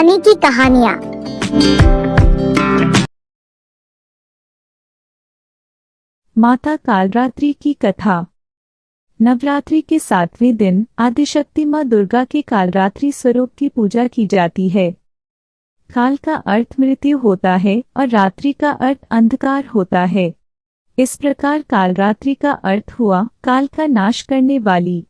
पुरानी की कहानियाँ। माता कालरात्रि की कथा। नवरात्रि के 7वें दिन आदिशक्ति माँ दुर्गा के कालरात्रि स्वरूप की पूजा की जाती है। काल का अर्थ मृत्यु होता है और रात्रि का अर्थ अंधकार होता है। इस प्रकार कालरात्रि का अर्थ हुआ काल का नाश करने वाली,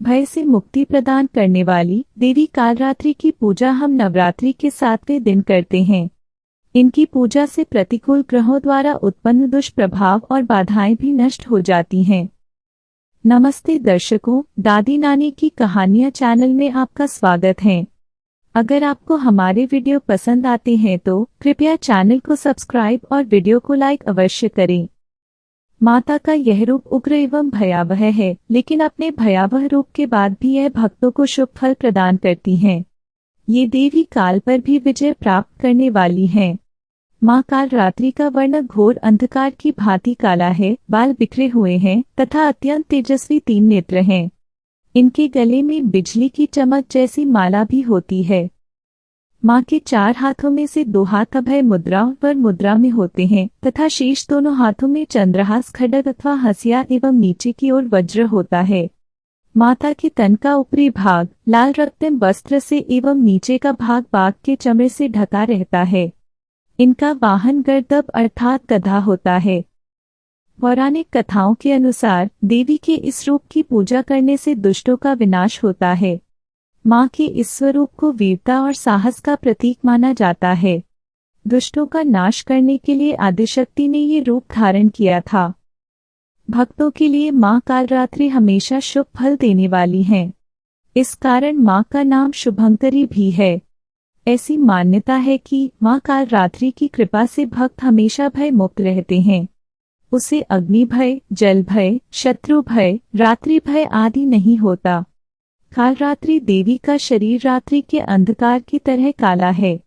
भय से मुक्ति प्रदान करने वाली देवी कालरात्रि की पूजा हम नवरात्रि के 7वें दिन करते हैं। इनकी पूजा से प्रतिकूल ग्रहों द्वारा उत्पन्न दुष्प्रभाव और बाधाएं भी नष्ट हो जाती हैं। नमस्ते दर्शकों, दादी नानी की कहानियाँ चैनल में आपका स्वागत है। अगर आपको हमारे वीडियो पसंद आते हैं तो कृपया चैनल को सब्सक्राइब और वीडियो को लाइक अवश्य करें। माता का यह रूप उग्र एवं भयावह है, लेकिन अपने भयावह रूप के बाद भी यह भक्तों को शुभ फल प्रदान करती हैं। ये देवी काल पर भी विजय प्राप्त करने वाली हैं। माँ कालरात्रि का वर्ण घोर अंधकार की भांति काला है, बाल बिखरे हुए हैं तथा अत्यंत तेजस्वी 3 नेत्र हैं। इनके गले में बिजली की चमक जैसी माला भी होती है। माँ के 4 हाथों में से 2 हाथ अभय मुद्रा पर मुद्रा में होते हैं तथा शेष दोनों हाथों में चंद्रहास, खड्ग अथवा हंसिया एवं नीचे की ओर वज्र होता है। माता के तन का ऊपरी भाग लाल रक्तम वस्त्र से एवं नीचे का भाग बाघ के चमड़े से ढका रहता है। इनका वाहन गर्दभ अर्थात गधा होता है। पौराणिक कथाओं के अनुसार देवी के इस रूप की पूजा करने से दुष्टों का विनाश होता है। माँ के इस स्वरूप को वीरता और साहस का प्रतीक माना जाता है। दुष्टों का नाश करने के लिए आदिशक्ति ने ये रूप धारण किया था। भक्तों के लिए माँ कालरात्रि हमेशा शुभ फल देने वाली हैं। इस कारण माँ का नाम शुभंकरी भी है। ऐसी मान्यता है कि माँ कालरात्रि की कृपा से भक्त हमेशा भय मुक्त रहते हैं। उसे अग्नि भय, जल भय, शत्रु भय, रात्रि भय आदि नहीं होता। कालरात्रि देवी का शरीर रात्रि के अंधकार की तरह काला है।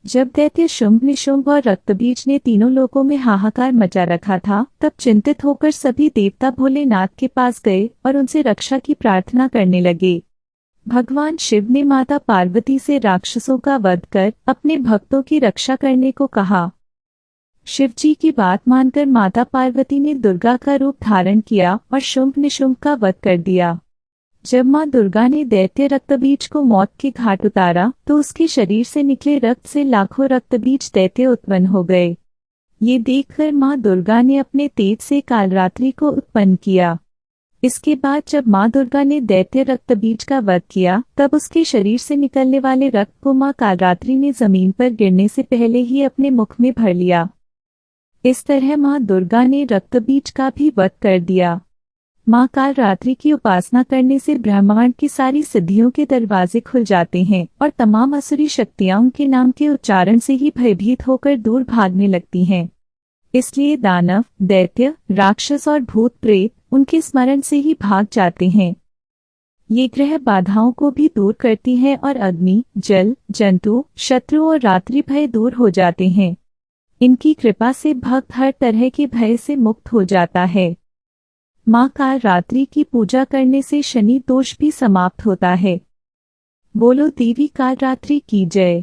जब दैत्य शुंभ, निशुंभ और रक्तबीज ने तीनों लोकों में हाहाकार मचा रखा था, तब चिंतित होकर सभी देवता भोलेनाथ के पास गए और उनसे रक्षा की प्रार्थना करने लगे। भगवान शिव ने माता पार्वती से राक्षसों का वध कर अपने भक्तों की रक्षा करने को कहा। शिव जी की बात मानकर माता पार्वती ने दुर्गा का रूप धारण किया और शुंभ निशुंभ का वध कर दिया। जब माँ दुर्गा ने दैत्य रक्तबीज को मौत के घाट उतारा तो उसके शरीर से निकले रक्त से लाखों रक्तबीज दैत्य उत्पन्न हो गए। ये देखकर माँ दुर्गा ने अपने तेज से कालरात्रि को उत्पन्न किया। इसके बाद जब माँ दुर्गा ने दैत्य रक्तबीज का वध किया, तब उसके शरीर से निकलने वाले रक्त को माँ कालरात्रि ने जमीन पर गिरने से पहले ही अपने मुख में भर लिया। इस तरह माँ दुर्गा ने रक्तबीज का भी वध कर दिया। माँ कालरात्रि की उपासना करने से ब्रह्मांड की सारी सिद्धियों के दरवाजे खुल जाते हैं और तमाम असुरी शक्तियाँ उनके नाम के उच्चारण से ही भयभीत होकर दूर भागने लगती हैं। इसलिए दानव, दैत्य, राक्षस और भूत प्रेत उनके स्मरण से ही भाग जाते हैं। ये ग्रह बाधाओं को भी दूर करती हैं और अग्नि, जल, जंतु, शत्रु और रात्रि भय दूर हो जाते हैं। इनकी कृपा से भक्त हर तरह के भय से मुक्त हो जाता है। माँ कालरात्रि की पूजा करने से शनि दोष भी समाप्त होता है। बोलो देवी कालरात्रि की जय।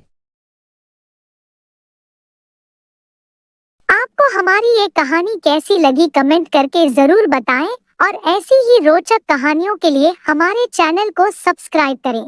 आपको हमारी ये कहानी कैसी लगी कमेंट करके जरूर बताएं और ऐसी ही रोचक कहानियों के लिए हमारे चैनल को सब्सक्राइब करें।